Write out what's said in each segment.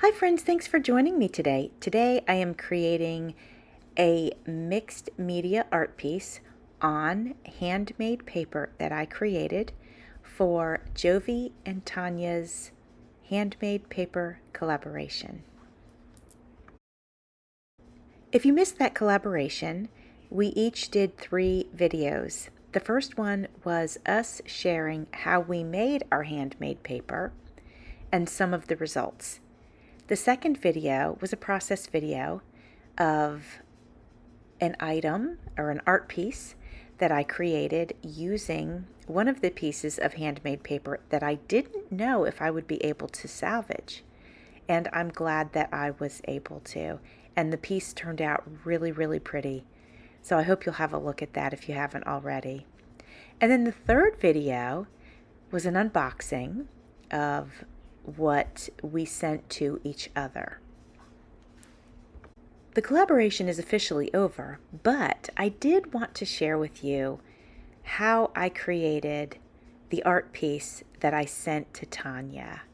Hi friends, thanks for joining me today. Today I am creating a mixed media art piece on handmade paper that I created for Jovi and Tanya's handmade paper collaboration. If you missed that collaboration, we each did 3 videos. The first one was us sharing how we made our handmade paper and some of the results. The second video was a process video of an item or an art piece that I created using one of the pieces of handmade paper that I didn't know if I would be able to salvage. And I'm glad that I was able to. And the piece turned out really, really pretty. So I hope you'll have a look at that if you haven't already. And then the third video was an unboxing of what we sent to each other. The collaboration is officially over, but I did want to share with you how I created the art piece that I sent to Tanya.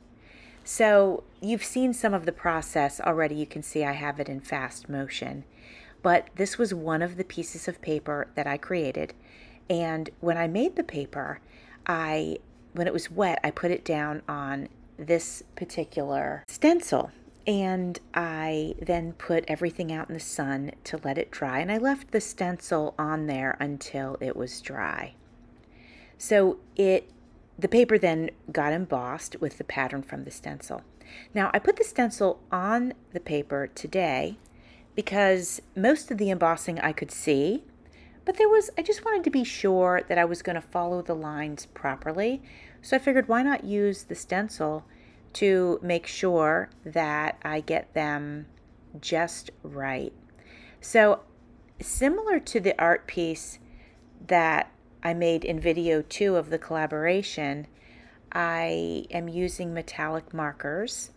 So you've seen some of the process already. You can see I have it in fast motion, but this was one of the pieces of paper that I created. And when I made the paper, when it was wet, I put it down on this particular stencil, and I then put everything out in the sun to let it dry, and I left the stencil on there until it was dry. So the paper then got embossed with the pattern from the stencil. Now I put the stencil on the paper today because most of the embossing I could see, but I just wanted to be sure that I was going to follow the lines properly. So I figured, why not use the stencil to make sure that I get them just right. So similar to the art piece that I made in video 2 of the collaboration, I am using metallic markers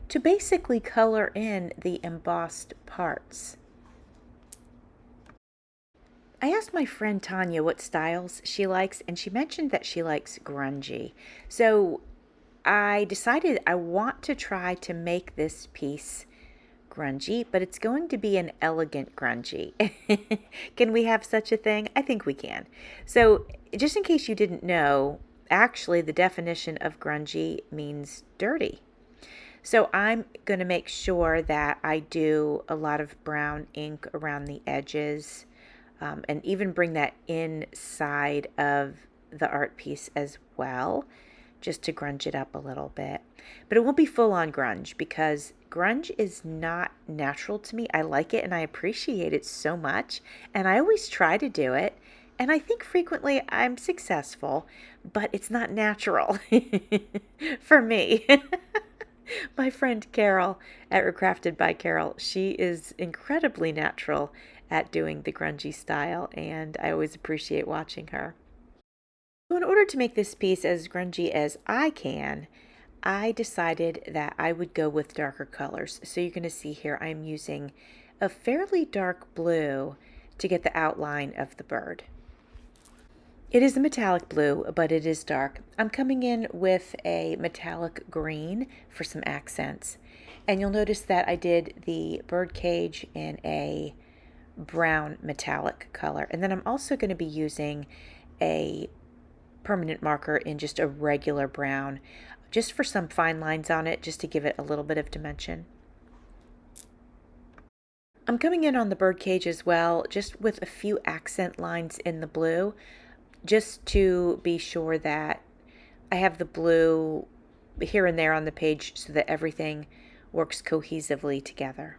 to basically color in the embossed parts. I asked my friend Tanya what styles she likes, and she mentioned that she likes grungy. So I decided I want to try to make this piece grungy, but it's going to be an elegant grungy. Can we have such a thing? I think we can. So just in case you didn't know, actually the definition of grungy means dirty. So I'm going to make sure that I do a lot of brown ink around the edges, and even bring that inside of the art piece as well, just to grunge it up a little bit. But it won't be full on grunge because grunge is not natural to me. I like it and I appreciate it so much, and I always try to do it, and I think frequently I'm successful, but it's not natural for me. My friend Carol at Recrafted by Carol, she is incredibly natural at doing the grungy style, and I always appreciate watching her. So in order to make this piece as grungy as I can, I decided that I would go with darker colors. So you're going to see here I'm using a fairly dark blue to get the outline of the bird. It is a metallic blue, but it is dark. I'm coming in with a metallic green for some accents. And you'll notice that I did the bird cage in a brown metallic color. And then I'm also going to be using a permanent marker in just a regular brown, just for some fine lines on it, just to give it a little bit of dimension. I'm coming in on the bird cage as well, just with a few accent lines in the blue, just to be sure that I have the blue here and there on the page so that everything works cohesively together.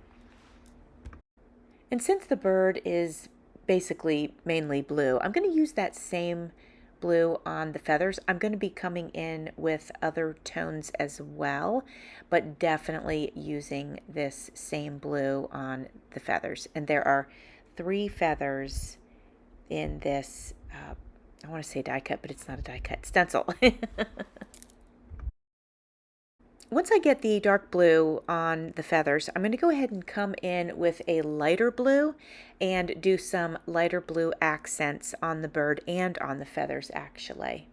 And since the bird is basically mainly blue, I'm going to use that same blue on the feathers. I'm going to be coming in with other tones as well, but definitely using this same blue on the feathers. And there are 3 feathers in this, I want to say die cut, but it's not a die cut, stencil. Once I get the dark blue on the feathers, I'm going to go ahead and come in with a lighter blue and do some lighter blue accents on the bird and on the feathers actually.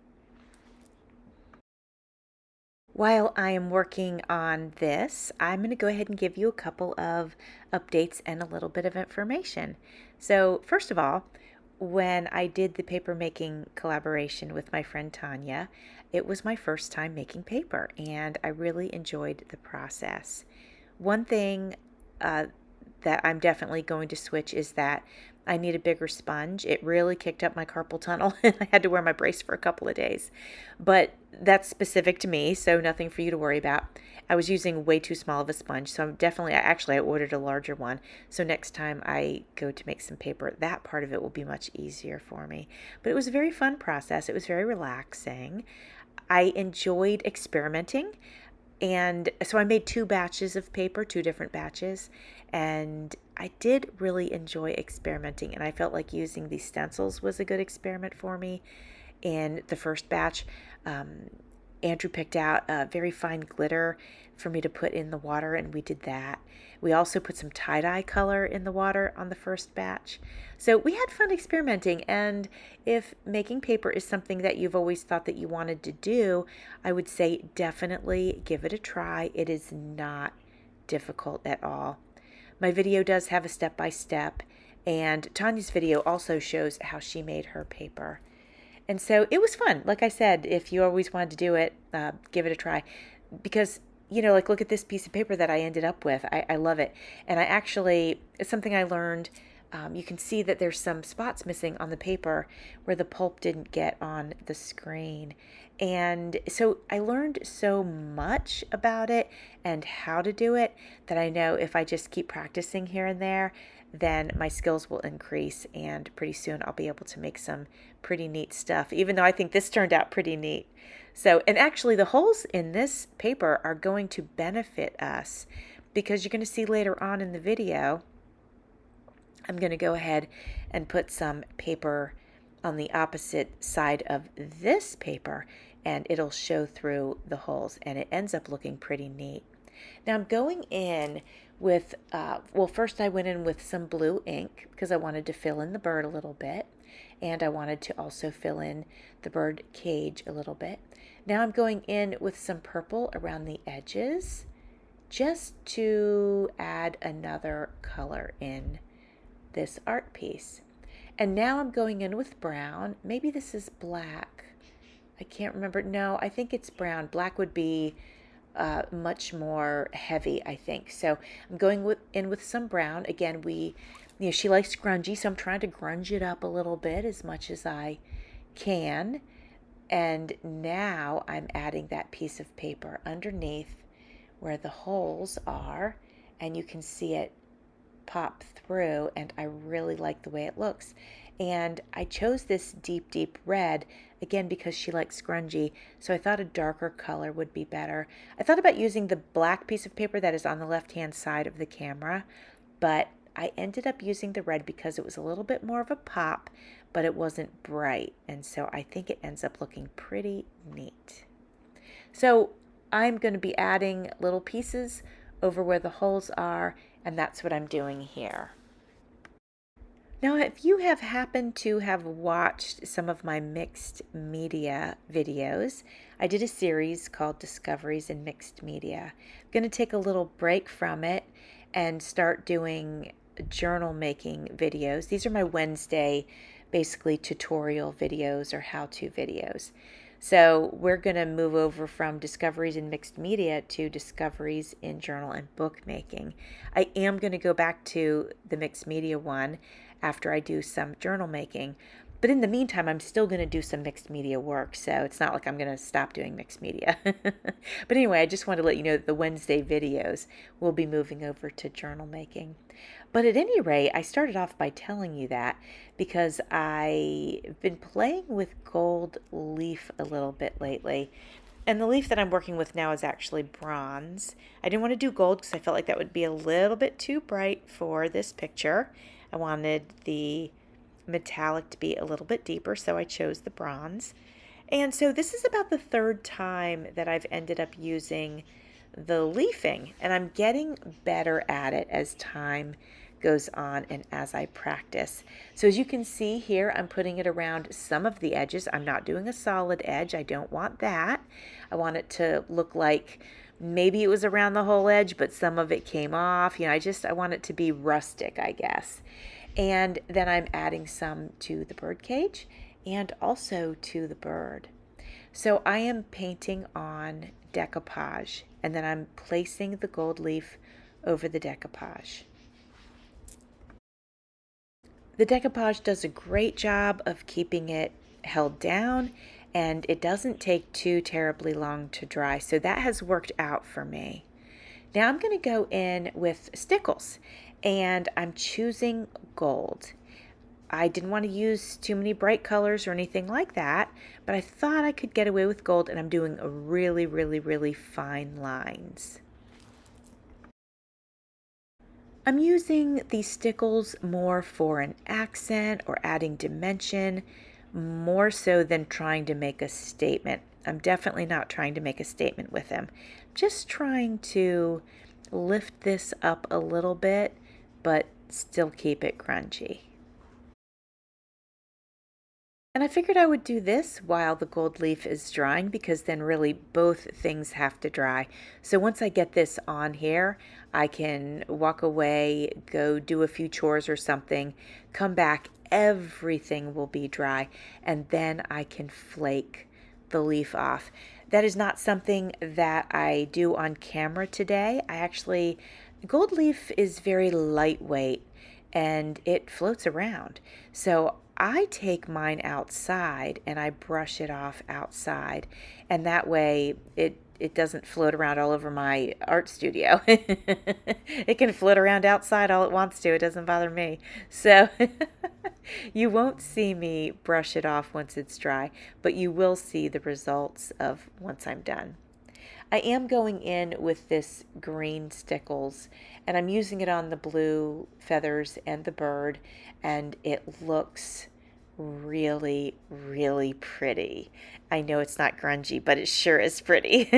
While I am working on this, I'm going to go ahead and give you a couple of updates and a little bit of information. So, first of all, when I did the paper making collaboration with my friend Tanya, it was my first time making paper, and I really enjoyed the process. One thing that I'm definitely going to switch is that I need a bigger sponge. It really kicked up my carpal tunnel and I had to wear my brace for a couple of days. But that's specific to me, so nothing for you to worry about. I was using way too small of a sponge, so I ordered a larger one. So next time I go to make some paper, that part of it will be much easier for me. But it was a very fun process. It was very relaxing. I enjoyed experimenting. And so I made 2 batches of paper, 2 different batches, and I did really enjoy experimenting, and I felt like using these stencils was a good experiment for me. In the first batch, Andrew picked out a very fine glitter for me to put in the water, and we did that. We also put some tie-dye color in the water on the first batch. So we had fun experimenting, and if making paper is something that you've always thought that you wanted to do, I would say definitely give it a try. It is not difficult at all. My video does have a step-by-step, and Tanya's video also shows how she made her paper. And so it was fun. Like I said, if you always wanted to do it, give it a try. Because, like look at this piece of paper that I ended up with. I love it. And it's something I learned. You can see that there's some spots missing on the paper where the pulp didn't get on the screen. And so I learned so much about it and how to do it that I know if I just keep practicing here and there, then my skills will increase, and pretty soon I'll be able to make some pretty neat stuff, even though I think this turned out pretty neat. So, and actually the holes in this paper are going to benefit us because you're going to see later on in the video, I'm going to go ahead and put some paper on the opposite side of this paper, and it'll show through the holes, and it ends up looking pretty neat. Now I'm going in with, first I went in with some blue ink because I wanted to fill in the bird a little bit, and I wanted to also fill in the bird cage a little bit. Now I'm going in with some purple around the edges just to add another color in this art piece. And now I'm going in with brown. Maybe this is black. I can't remember. No, I think it's brown. Black would be much more heavy, I think. So I'm going in with some brown. Again, she likes grungy, so I'm trying to grunge it up a little bit as much as I can. And now I'm adding that piece of paper underneath where the holes are, and you can see it pop through, and I really like the way it looks. And I chose this deep, deep red, again, because she likes grungy, so I thought a darker color would be better. I thought about using the black piece of paper that is on the left-hand side of the camera, but I ended up using the red because it was a little bit more of a pop, but it wasn't bright, and so I think it ends up looking pretty neat. So I'm going to be adding little pieces over where the holes are, and that's what I'm doing here. Now, if you have happened to have watched some of my mixed media videos, I did a series called Discoveries in Mixed Media. I'm going to take a little break from it and start doing journal making videos. These are my Wednesday, basically tutorial videos or how-to videos. So we're going to move over from Discoveries in Mixed Media to Discoveries in Journal and Bookmaking. I am going to go back to the mixed media one after I do some journal making. But in the meantime, I'm still going to do some mixed media work, so it's not like I'm going to stop doing mixed media. But anyway, I just want to let you know that the Wednesday videos will be moving over to journal making. But at any rate, I started off by telling you that because I've been playing with gold leaf a little bit lately. And the leaf that I'm working with now is actually bronze. I didn't want to do gold because I felt like that would be a little bit too bright for this picture. I wanted the metallic to be a little bit deeper, so I chose the bronze. And so this is about the third time that I've ended up using the leafing, and I'm getting better at it as time goes on and as I practice. So as you can see here, I'm putting it around some of the edges. I'm not doing a solid edge. I don't want that. I want it to look like maybe it was around the whole edge, but some of it came off. You know, I want it to be rustic, I guess. And then I'm adding some to the bird cage and also to the bird. So I am painting on decoupage, and then I'm placing the gold leaf over the decoupage. The decoupage does a great job of keeping it held down, and it doesn't take too terribly long to dry, so that has worked out for me. Now I'm going to go in with stickles, and I'm choosing gold. I didn't want to use too many bright colors or anything like that, but I thought I could get away with gold, and I'm doing a really fine lines. I'm using these stickles more for an accent or adding dimension, more so than trying to make a statement. I'm definitely not trying to make a statement with them. Just trying to lift this up a little bit, but still keep it grungy. And I figured I would do this while the gold leaf is drying, because then really both things have to dry. So once I get this on here, I can walk away, go do a few chores or something, come back, everything will be dry, and then I can flake the leaf off. That is not something that I do on camera today. Gold leaf is very lightweight and it floats around. So I take mine outside and I brush it off outside, and that way it doesn't float around all over my art studio. It can float around outside all it wants to. It doesn't bother me. So you won't see me brush it off once it's dry, but you will see the results of once I'm done. I am going in with this green stickles, and I'm using it on the blue feathers and the bird, and it looks really pretty. I know it's not grungy, but it sure is pretty.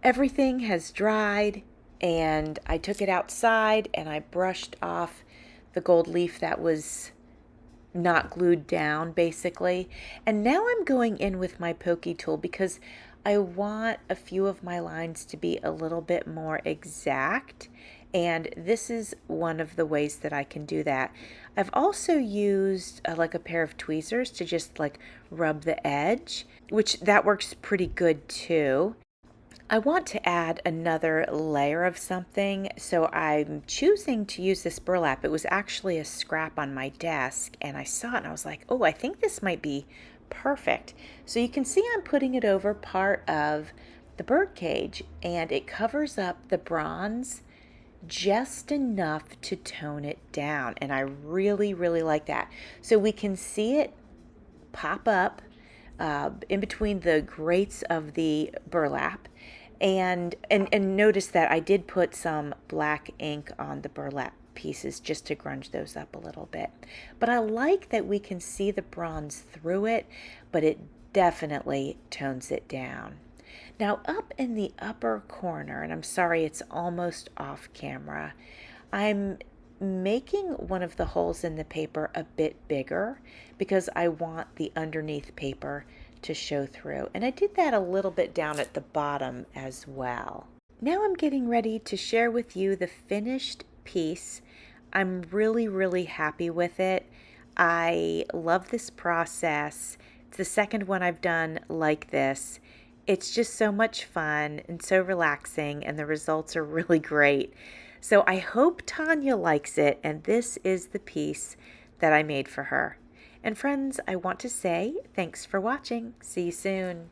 Everything has dried, and I took it outside and I brushed off the gold leaf that was not glued down, basically. And now I'm going in with my pokey tool because I want a few of my lines to be a little bit more exact, and this is one of the ways that I can do that. I've also used like a pair of tweezers to just like rub the edge, which that works pretty good too. I want to add another layer of something, so I'm choosing to use this burlap. It was actually a scrap on my desk, and I saw it and I was like, oh, I think this might be perfect. So you can see I'm putting it over part of the bird cage, and it covers up the bronze just enough to tone it down, and I really like that. So we can see it pop up in between the grates of the burlap. And notice that I did put some black ink on the burlap pieces just to grunge those up a little bit. But I like that we can see the bronze through it, but it definitely tones it down. Now up in the upper corner, and I'm sorry it's almost off camera, I'm making one of the holes in the paper a bit bigger because I want the underneath paper to show through. And I did that a little bit down at the bottom as well. Now I'm getting ready to share with you the finished piece. I'm really happy with it. I love this process. It's the second one I've done like this. It's just so much fun and so relaxing, and the results are really great. So I hope Tanya likes it, and this is the piece that I made for her. And friends, I want to say thanks for watching. See you soon.